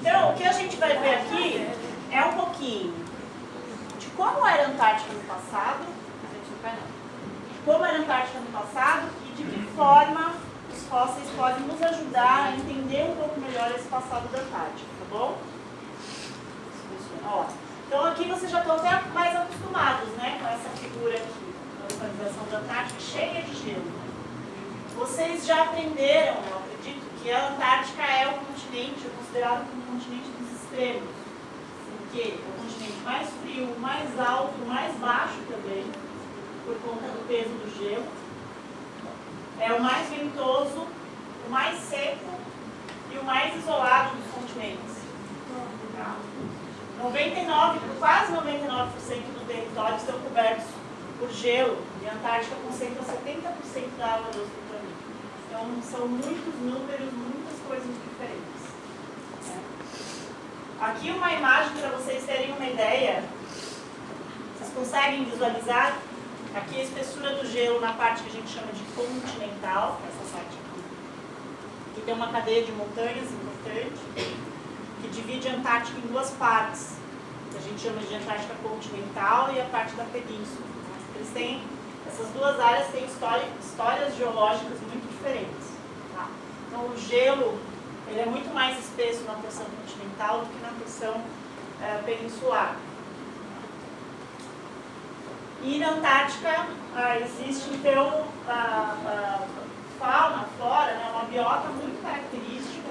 Então, o que a gente vai ver aqui é um pouquinho de como era a Antártica no passado, como era a Antártica no passado e de que forma os fósseis podem nos ajudar a entender um pouco melhor esse passado da Antártica, tá bom? Ó, então aqui vocês já estão até mais acostumados, né, com essa figura aqui, da localização da Antártica cheia de gelo. Vocês já aprenderam, eu acredito, que a Antártica é o continente, é considerado como o continente dos extremos. Porque é o continente mais frio, mais alto, mais baixo também, por conta do peso do gelo. É o mais ventoso, o mais seco e o mais isolado dos continentes. Tá? Quase 99% do território estão cobertos por gelo e a Antártica concentra 70% da água doce do planeta. Então são muitos números, muitas coisas diferentes. Aqui uma imagem para vocês terem uma ideia. Vocês conseguem visualizar? Aqui a espessura do gelo na parte que a gente chama de continental, essa parte aqui. Aqui tem uma cadeia de montanhas importante, que divide a Antártica em duas partes, que a gente chama de Antártica continental e a parte da península. Eles têm, essas duas áreas têm histórias geológicas muito diferentes. Tá? Então o gelo ele é muito mais espesso na porção continental do que na porção peninsular. E na Antártica existe então fauna, flora, né, uma biota muito característica.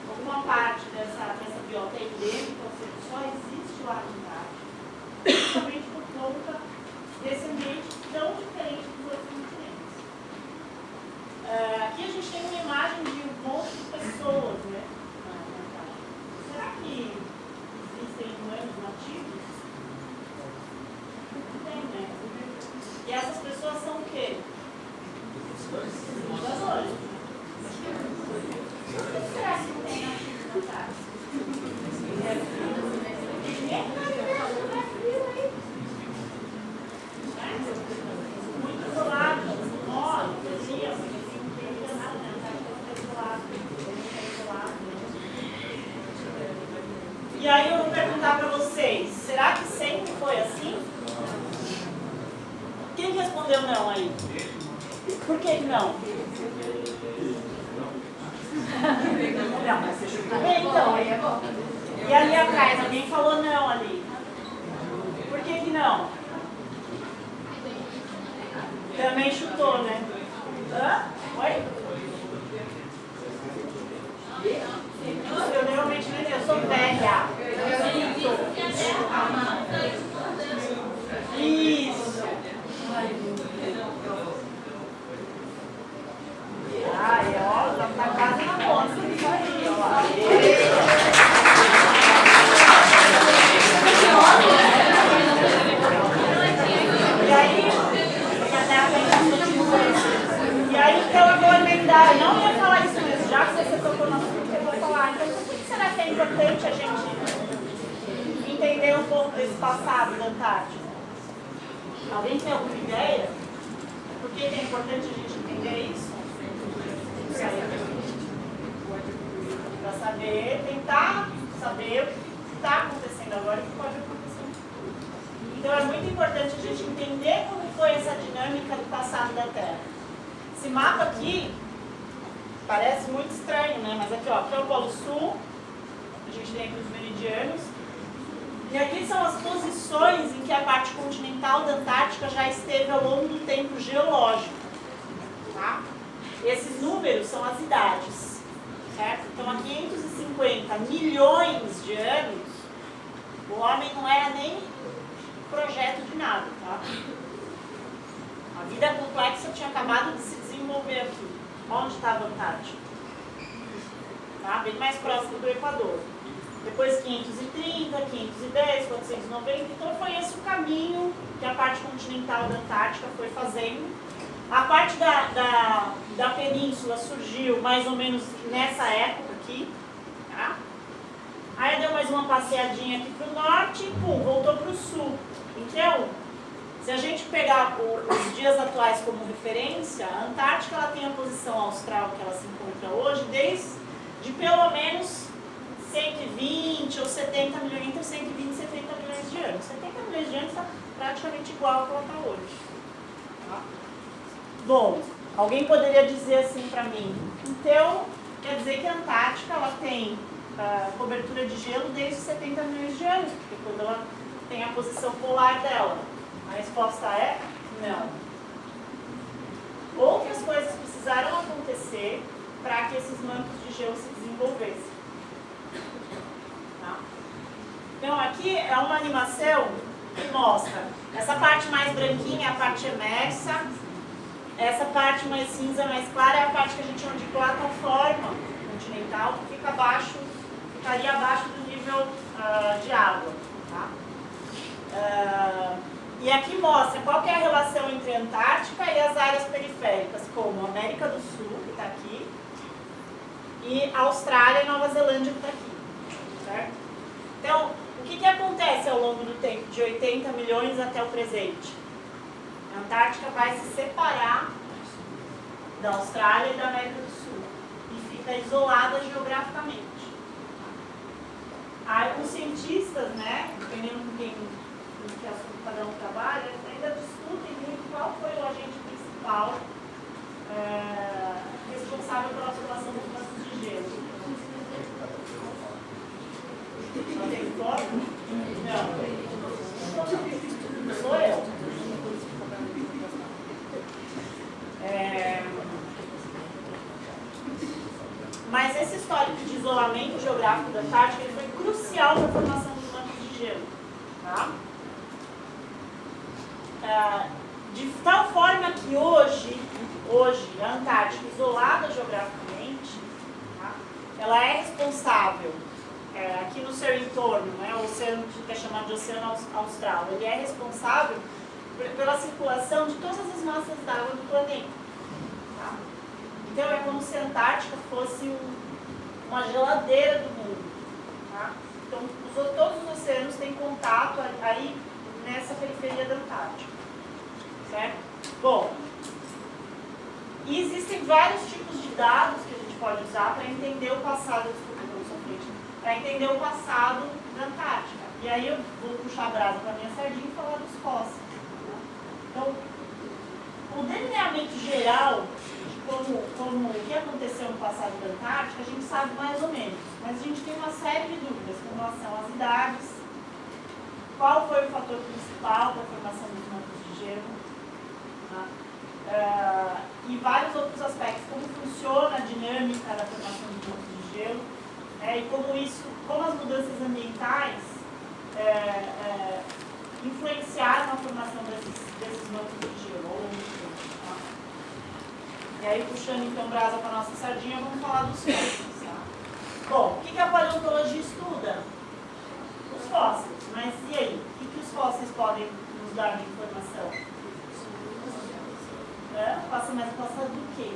Alguma parte dessa biota é endêmica, ou seja, só existe lá na Antártica, justamente por conta desse ambiente tão diferente dos outros continentes. Aqui a gente tem uma imagem de um monte de pessoas, né? Será que existem humanos nativos? Tem, né? E essas pessoas são o quê? Exploradores. Por que será que não tem nativos na Antártica? Muito isolado, morre, e aí eu vou perguntar para vocês, será que sempre foi assim? Quem respondeu não aí? Por que não? Não, mas você chutou bem, então. E ali atrás, alguém falou não ali. Por que não? Também chutou, né? Hã? Oi? Eu realmente não entendi, eu sou velha. Isso. Ai, ó, tá quase na ponta isso aí, ó. E aí, então eu vou emendar. Eu não ia falar isso mesmo, já que você tocou no assunto, eu vou falar. Então, por que será que é importante a gente entender um pouco desse passado da Antártica? Alguém tem alguma ideia? Por que é importante a gente entender isso? Para saber, tentar saber o que está acontecendo agora e o que pode acontecer no futuro. Então é muito importante a gente entender como foi essa dinâmica do passado da Terra. Esse mapa aqui parece muito estranho, né? Mas aqui, ó, aqui é o Polo Sul, a gente tem aqui os meridianos. E aqui são as posições em que a parte continental da Antártica já esteve ao longo do tempo geológico. Tá? Esses números são as idades, certo? Então, há 550 milhões de anos, o homem não era nem projeto de nada, tá? A vida complexa tinha acabado de se desenvolver aqui. Onde estava a Antártica? Tá? Bem mais próximo do Equador. Depois 530, 510, 490. Então foi esse o caminho que a parte continental da Antártica foi fazendo. A parte da península surgiu mais ou menos nessa época aqui. Tá? Aí deu mais uma passeadinha aqui para o norte e pum, voltou para o sul. Então, se a gente pegar os dias atuais como referência, a Antártica ela tem a posição austral que ela se encontra hoje desde pelo menos 120 ou 70 milhões, entre 120 e 70 milhões de anos. 70 milhões de anos está praticamente igual ao que ela está hoje. Tá? Bom, alguém poderia dizer assim para mim, então quer dizer que a Antártica ela tem cobertura de gelo desde 70 milhões de anos, porque quando ela tem a posição polar dela. A resposta é não. Outras coisas precisaram acontecer para que esses mantos de gelo se desenvolvessem. Tá? Então aqui é uma animação que mostra essa parte mais branquinha é a parte emersa, essa parte mais cinza, mais clara é a parte que a gente chama de plataforma continental, que fica abaixo, ficaria abaixo do nível de água. Tá? E aqui mostra qual que é a relação entre a Antártica e as áreas periféricas, como a América do Sul, que está aqui, e a Austrália e Nova Zelândia, que está aqui. Certo? Então, o que acontece ao longo do tempo, de 80 milhões até o presente? A Antártica vai se separar da Austrália e da América do Sul e fica isolada geograficamente. Aí os cientistas, né, dependendo com quem que assunto cada um trabalha, eles ainda discutem muito qual foi o agente principal responsável pela formação dos mantos de gelo. Não tem foto? Não. Sou eu. Mas esse histórico de isolamento geográfico da Antártica ele foi crucial para a formação dos mantos de gelo. Tá? De tal forma que hoje a Antártica, isolada geograficamente, tá? Ela é responsável, aqui no seu entorno, né, o oceano que é chamado de Oceano Austral, ele é responsável pela circulação de todas as massas d'água do planeta. Tá? Então é como se a Antártica fosse uma geladeira do mundo. Tá? Então todos os oceanos têm contato aí nessa periferia da Antártica. Certo? Bom, e existem vários tipos de dados que a gente pode usar para entender o passado, para entender o passado da Antártica. E aí eu vou puxar a brasa para a minha sardinha e falar dos fósseis. Então, o delineamento geral de como o que aconteceu no passado da Antártica, a gente sabe mais ou menos, mas a gente tem uma série de dúvidas com relação às idades, qual foi o fator principal para a formação dos mantos de gelo, e vários outros aspectos, como funciona a dinâmica da formação dos mantos de gelo, e como as mudanças ambientais influenciaram a formação desses mantos de gelo ao longo do tempo. Tá? E aí, puxando então brasa para a nossa sardinha, vamos falar dos fósseis. Tá? Bom, o que a paleontologia estuda? Os fósseis. Mas e aí? O que os fósseis podem nos dar de informação? Passa mais o passado do quê?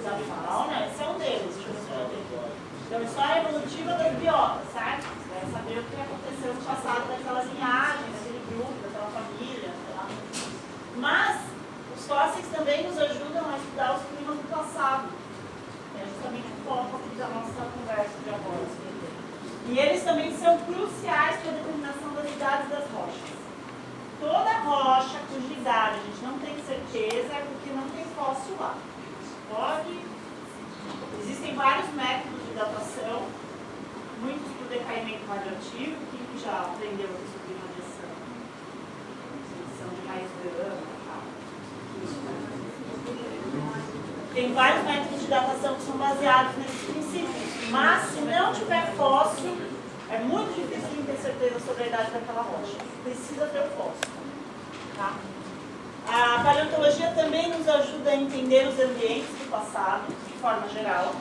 Da fauna, esse é um deles. Deixa eu ver se eu tenho. Então, história evolutiva das biotas, certo? Você vai saber o que aconteceu no passado daquela linhagem, daquele grupo, daquela família, sei lá. Mas, os fósseis também nos ajudam a estudar os climas do passado. É justamente o foco da nossa conversa de agora. E eles também são cruciais para a determinação das idades das rochas. Toda rocha cuja idade a gente não tem certeza é porque não tem fóssil lá. Existem vários métodos de datação, muitos por decaimento radioativo, quem já aprendeu aqui sobre radiação? Medição de raios gama, tá? Tem vários métodos de datação que são baseados nesses princípios, mas se não tiver fóssil, é muito difícil de ter certeza sobre a idade daquela rocha. Precisa ter o fóssil. Tá? A paleontologia também nos ajuda a entender os ambientes do passado, de forma geral.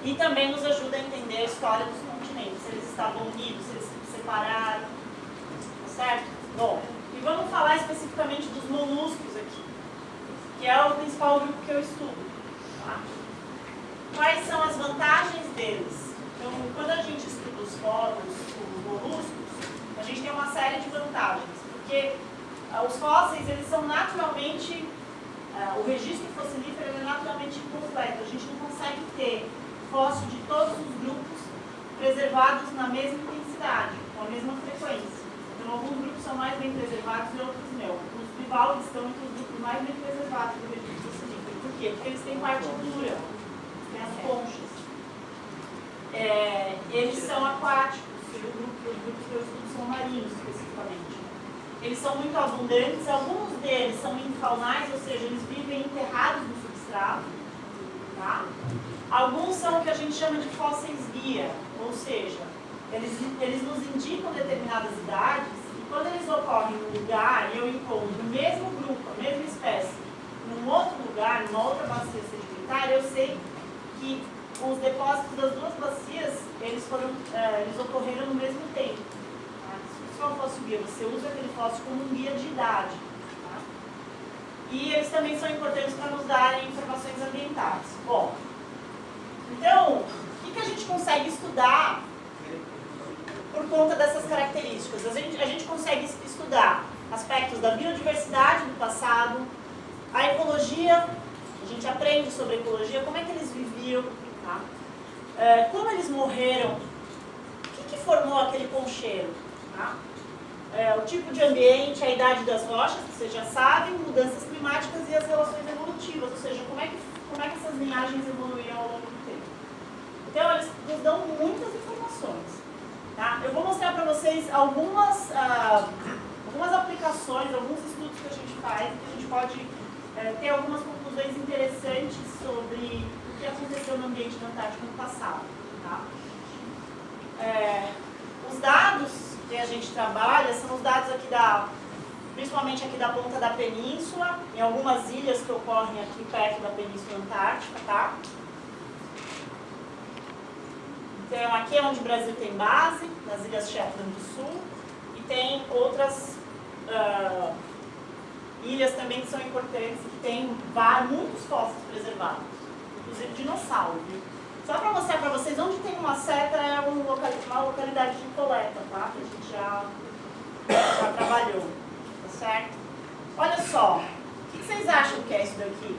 E também nos ajuda a entender a história dos continentes, se eles estavam unidos, se eles se separaram. Certo? Bom, e vamos falar especificamente dos moluscos aqui, que é o principal grupo que eu estudo. Tá? Quais são as vantagens deles? Então, quando a gente estuda os moluscos, a gente tem uma série de vantagens, porque os fósseis, eles são naturalmente o registro fossilífero é naturalmente incompleto. A gente não consegue ter fóssil de todos os grupos preservados na mesma intensidade, com a mesma frequência. Então, alguns grupos são mais bem preservados e outros não. Os bivalves estão entre os grupos mais bem preservados do registro fossilífero. Por quê? Porque eles têm parte dura, têm as conchas. Eles são aquáticos, os grupos que eu estudo são marinhos, especificamente. Eles são muito abundantes, alguns deles são infaunais, ou seja, eles vivem enterrados no substrato. Tá? Alguns são o que a gente chama de fósseis guia, ou seja, eles nos indicam determinadas idades, e quando eles ocorrem num lugar e eu encontro o mesmo grupo, a mesma espécie, num outro lugar, numa outra bacia sedimentar, eu sei que os depósitos das duas bacias, eles ocorreram no mesmo tempo. Isso é um fóssil guia, você usa aquele fóssil como um guia de idade. Tá? E eles também são importantes para nos darem informações ambientais. Bom, então, o que a gente consegue estudar por conta dessas características? A gente consegue estudar aspectos da biodiversidade do passado, a ecologia, a gente aprende sobre a ecologia, como é que eles viviam, tá? Como eles morreram, o que formou aquele concheiro, tá? O tipo de ambiente, a idade das rochas, que vocês já sabem, mudanças climáticas e as relações evolutivas, ou seja, como é que essas linhagens evoluíram ao longo do tempo. Então, eles nos dão muitas informações. Tá? Eu vou mostrar para vocês algumas aplicações, alguns estudos que a gente faz, que a gente pode ter algumas conclusões interessantes sobre o que aconteceu no ambiente da Antártica no passado. Tá? Os dados que a gente trabalha são os dados aqui principalmente aqui da ponta da península, em algumas ilhas que ocorrem aqui perto da Península Antártica, tá? Então, aqui é onde o Brasil tem base, nas Ilhas Shetland do Sul, e tem outras ilhas também que são importantes, que tem muitos fósseis preservados, inclusive dinossauro, viu? Só para mostrar para vocês, onde tem uma seta é uma localidade de coleta, tá? Que a gente já trabalhou, tá certo? Olha só, o que vocês acham que é isso daqui?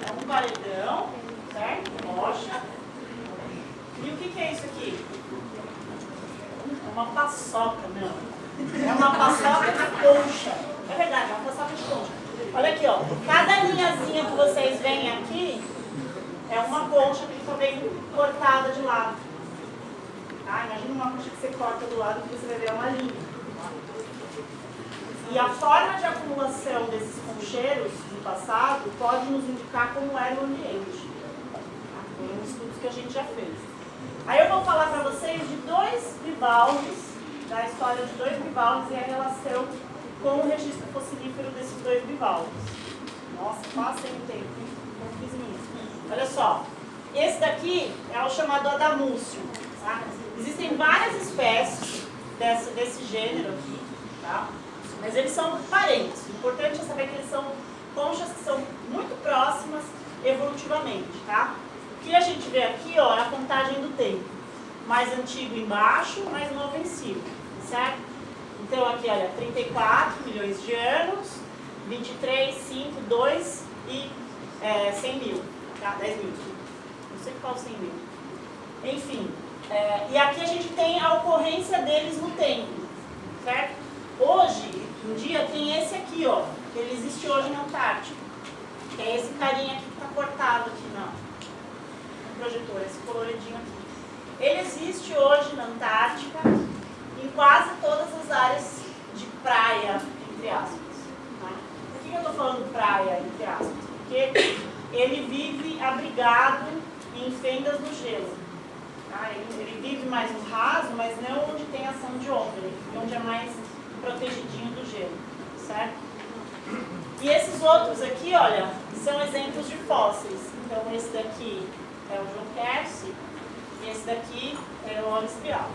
É um paredão, certo? Rocha. E o que é isso aqui? É uma paçoca, não. É uma paçoca de concha. É verdade, é uma paçoca de concha. Olha aqui, ó. Cada linhazinha que vocês veem aqui é uma concha que está bem cortada de lado. Tá? Imagina uma concha que você corta do lado que você vai ver uma linha. E a forma de acumulação desses concheiros no passado pode nos indicar como era o ambiente. Tá? Foram estudos que a gente já fez. Aí eu vou falar para vocês de dois bivalves, da história de dois bivalves e a relação com o registro fossilífero desses dois bivalves. Nossa, passei o tempo, com 15 minutos. Olha só, esse daqui é o chamado Adamúcio. Tá? Existem várias espécies desse gênero aqui, tá? Mas eles são parentes. O importante é saber que eles são conchas que são muito próximas evolutivamente. Tá? O que a gente vê aqui, ó, é a contagem do tempo. Mais antigo embaixo, mais novo em cima. Certo? Então aqui, olha, 34 milhões de anos, 23, 5, 2 e 100 mil. Tá? 10 mil. Não sei qual 100 mil. Enfim. E aqui a gente tem a ocorrência deles no tempo. Certo? Hoje, em dia, tem esse aqui, ó. Que ele existe hoje na Antártica. Que é esse carinha aqui que está cortado aqui no projetor, esse coloridinho aqui. Ele existe hoje na Antártica, em quase todas as áreas de praia, entre aspas. Tá? Por que eu estou falando praia, entre aspas? Porque ele vive abrigado em fendas no gelo. Tá? Ele vive mais no raso, mas não onde tem ação de onda, ele vive onde é mais protegidinho do gelo. Certo? E esses outros aqui, olha, são exemplos de fósseis. Então esse daqui é o John Kersey e esse daqui é o Olistrial.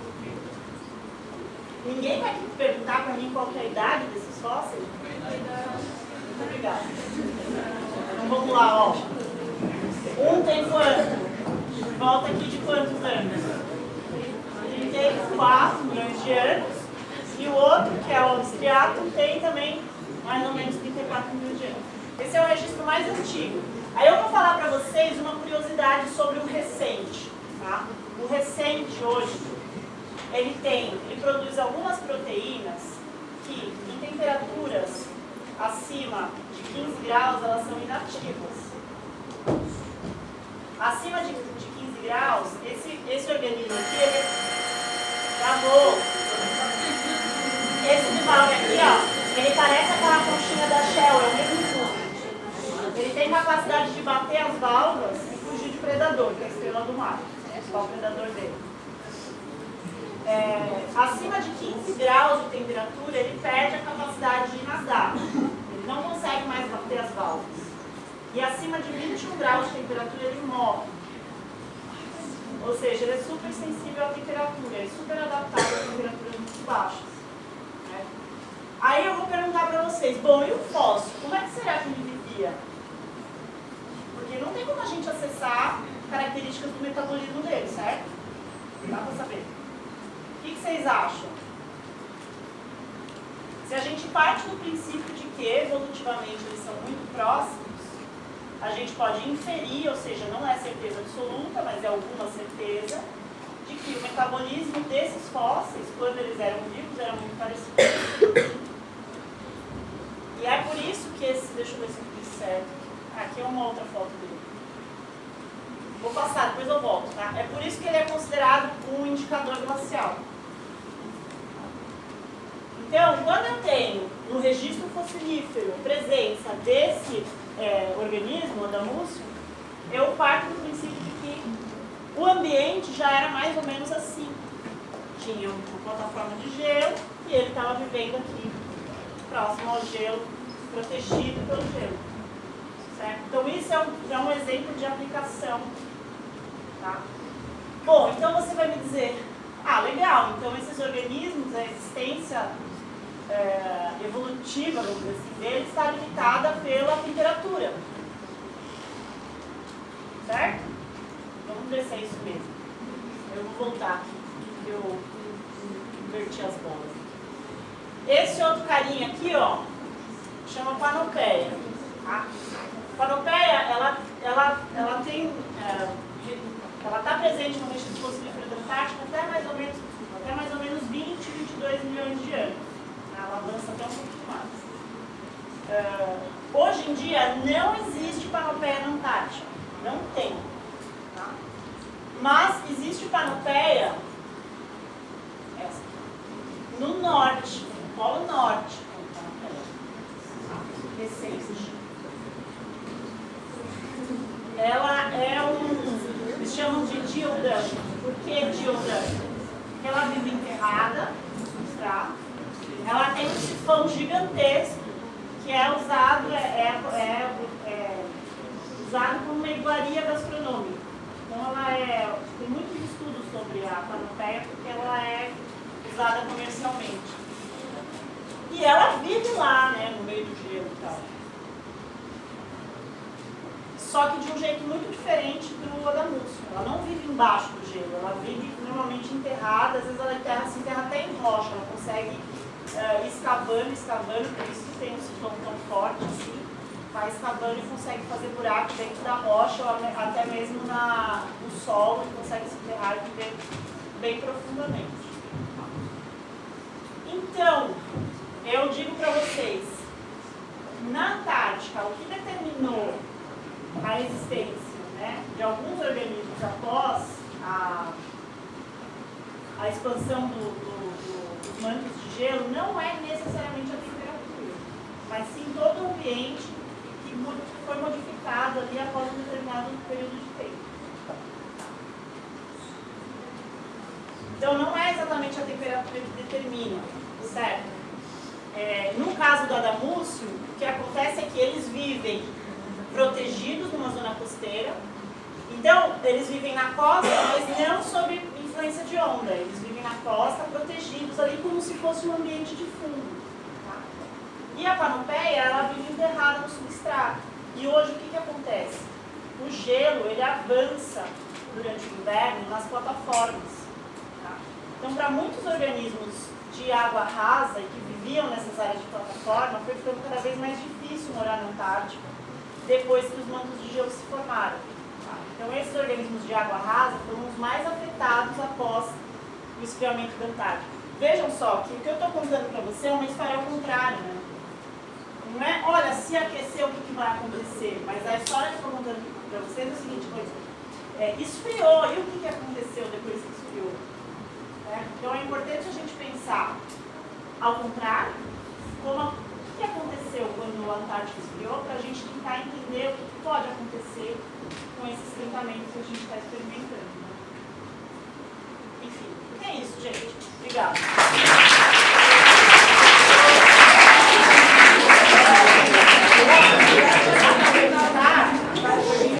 Ninguém vai perguntar para mim qual que é a idade desses fósseis? Muito obrigada. Então vamos lá, ó. Um tem quanto? Volta aqui de quantos anos? 34 milhões de anos. E o outro, que é o Olistriatum, tem também mais ou menos 34 milhões de anos. Esse é o registro mais antigo. Aí eu vou falar para vocês uma curiosidade sobre o recente. Tá? O recente hoje, ele produz algumas proteínas que, em temperaturas acima de 15 graus, elas são inativas. Acima de 15 graus, esse organismo aqui, ele travou. Esse bivalve aqui, ó, ele parece aquela conchinha da Shell, é o mesmo tubo. Ele tem capacidade de bater as valvas e fugir de predador, que é a estrela do mar. Qual o predador dele? Acima de 15 graus de temperatura, ele perde a capacidade de nadar. Ele não consegue mais bater as válvulas. E acima de 21 graus de temperatura, ele morre. Ou seja, ele é super sensível à temperatura, ele é super adaptado a temperaturas muito baixas. Né? Aí eu vou perguntar para vocês, bom, e o fóssil? Como é que será que ele vivia? Porque não tem como a gente acessar características do metabolismo dele, certo? Dá para saber. O que vocês acham? Se a gente parte do princípio de que evolutivamente eles são muito próximos, a gente pode inferir, ou seja, não é certeza absoluta, mas é alguma certeza, de que o metabolismo desses fósseis, quando eles eram vivos, era muito parecido. E é por isso que esse, deixa eu ver se eu fiz certo, aqui é uma outra foto dele. Vou passar, depois eu volto, tá? É por isso que ele é considerado um indicador glacial. Então, quando eu tenho no registro fossilífero presença desse organismo, o Adamúcio, eu parto do princípio de que o ambiente já era mais ou menos assim. Tinha uma plataforma de gelo e ele estava vivendo aqui, próximo ao gelo, protegido pelo gelo. Certo? Então, isso é um exemplo de aplicação. Tá? Bom, então você vai me dizer, legal, então esses organismos, a existência evolutiva, vamos dizer assim, dele está limitada pela temperatura. Certo? Vamos ver se é isso mesmo. Eu vou voltar aqui, porque eu inverti as bolas. Esse outro carinha aqui, ó, chama Panopeia. Tá? Panopeia, ela tem... ela está presente no registro fossilífero da Antártica até mais ou menos 20, 22 milhões de anos. Ela avança até um pouquinho mais. Hoje em dia não existe Panopeia na Antártica. Não tem. Tá? Mas existe Panopeia no norte, no Polo Norte. Recente. Ela é eles chamam de diodâmica. Por que diodâmica? Porque ela vive enterrada no substrato. Ela tem um sifão gigantesco que é usado, usado como uma iguaria gastronômica. Então tem muitos estudos sobre a Panopeia porque ela é usada comercialmente. E ela vive lá, né, no meio do gelo e tal. Só que de um jeito muito diferente do Adamúcio. Ela não vive embaixo do gelo, ela vive normalmente enterrada, às vezes ela se enterra até em rocha, ela consegue escavando, por isso que tem um sifão tão forte assim, vai escavando e consegue fazer buraco dentro da rocha ou até mesmo no solo e consegue se enterrar e viver bem profundamente. Então, eu digo para vocês, na Antártica, o que determinou a existência, né, de alguns organismos após a expansão dos mantos de gelo não é necessariamente a temperatura, mas sim todo o ambiente que foi modificado ali após um determinado período de tempo. Então não é exatamente a temperatura que determina, certo? No caso do Adamúcio, o que acontece é que eles vivem protegidos numa zona costeira. Então, eles vivem na costa, mas não sob influência de onda. Eles vivem na costa, protegidos ali como se fosse um ambiente de fundo. Tá? E a Panopeia, ela vive enterrada no substrato. E hoje, o que acontece? O gelo, ele avança durante o inverno nas plataformas. Tá? Então, para muitos organismos de água rasa e que viviam nessas áreas de plataforma, foi ficando cada vez mais difícil morar na Antártica depois que os mantos de gelo se formaram. Tá? Então, esses organismos de água rasa foram os mais afetados após o esfriamento da Antártica. Vejam só que o que eu estou contando para você é uma história ao contrário, né? Não é, olha, se aquecer, o que vai acontecer? Mas a história que eu estou contando para vocês é o seguinte, esfriou, e o que aconteceu depois que esfriou? Então é importante a gente pensar ao contrário, o que aconteceu quando a Antártica esfriou, para a gente tentar entender o que pode acontecer com esse esquentamento que a gente está experimentando. Né? Enfim, é isso, gente. Obrigada.